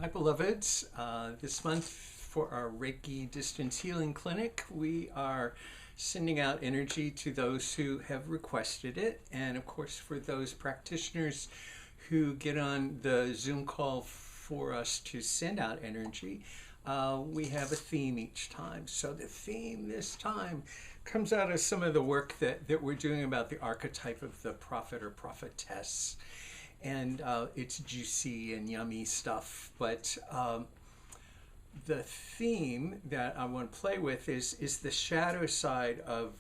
Hi, beloveds. This month for our Reiki Distance Healing Clinic, we are sending out energy to those who have requested it. And of course, for those practitioners who get on the Zoom call for us to send out energy, we have a theme each time. So the theme this time comes out of some of the work that we're doing about the archetype of the prophet or prophetess. And it's juicy and yummy stuff, but the theme that I want to play with is the shadow side of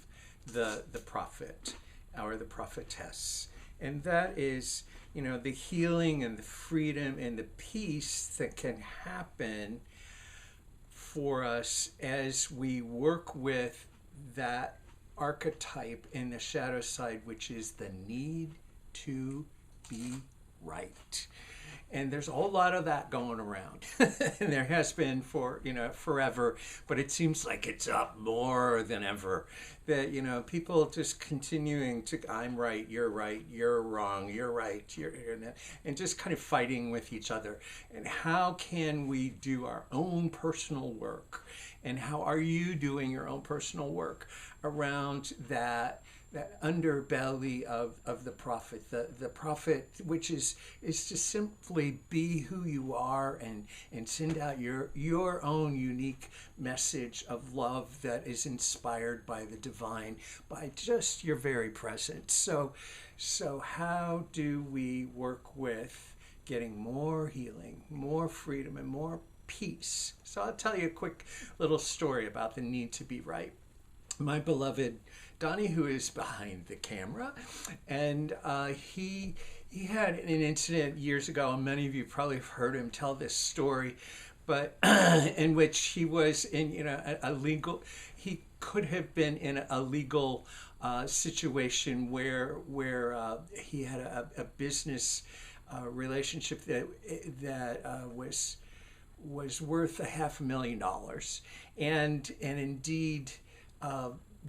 the prophet or the prophetess, and that is, you know, the healing and the freedom and the peace that can happen for us as we work with that archetype in the shadow side, which is the need to be right. And there's a whole lot of that going around. And there has been for, forever, but it seems like it's up more than ever. That, people just continuing to, I'm right, you're wrong, you're right, and just kind of fighting with each other. And how can we do our own personal work? And how are you doing your own personal work around that underbelly of the prophet, the prophet, which is to simply be who you are and send out your own unique message of love that is inspired by the divine, by just your very presence. So how do we work with getting more healing, more freedom, and more peace? So I'll tell you a quick little story about the need to be right. My beloved Donnie, who is behind the camera, and he had an incident years ago, and many of you probably have heard him tell this story, but in which he was in he could have been in a legal situation where he had a business relationship that was worth $500,000, and indeed.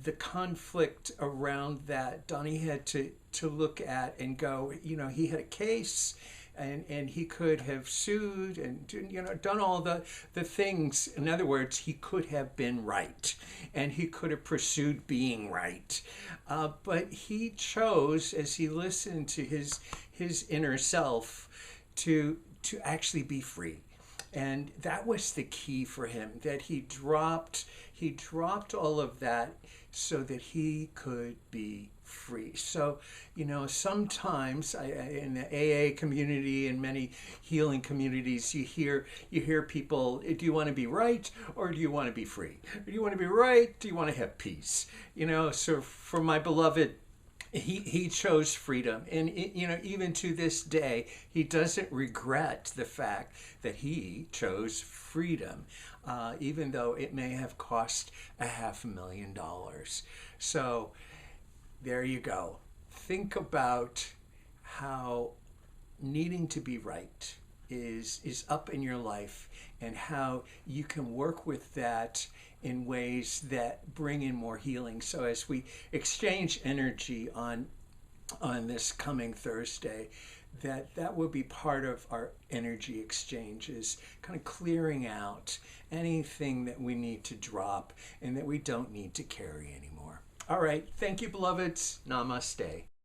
The conflict around that, Donnie had to look at and go, he had a case and he could have sued and, done all the things. In other words, he could have been right and he could have pursued being right. But he chose, as he listened to his inner self, to actually be free. And that was the key for him, that he dropped all of that so that he could be free. So, sometimes in the AA community and many healing communities, you hear people, do you want to be right or do you want to be free? Do you want to be right? Do you want to have peace? So for my beloved, he chose freedom, and even to this day, he doesn't regret the fact that he chose freedom, even though it may have cost $500,000. So there you go. Think about how needing to be right is up in your life, and how you can work with that in ways that bring in more healing. So as we exchange energy on this coming Thursday, that will be part of our energy exchanges, kind of clearing out anything that we need to drop and that we don't need to carry anymore. All right, thank you, beloveds. Namaste.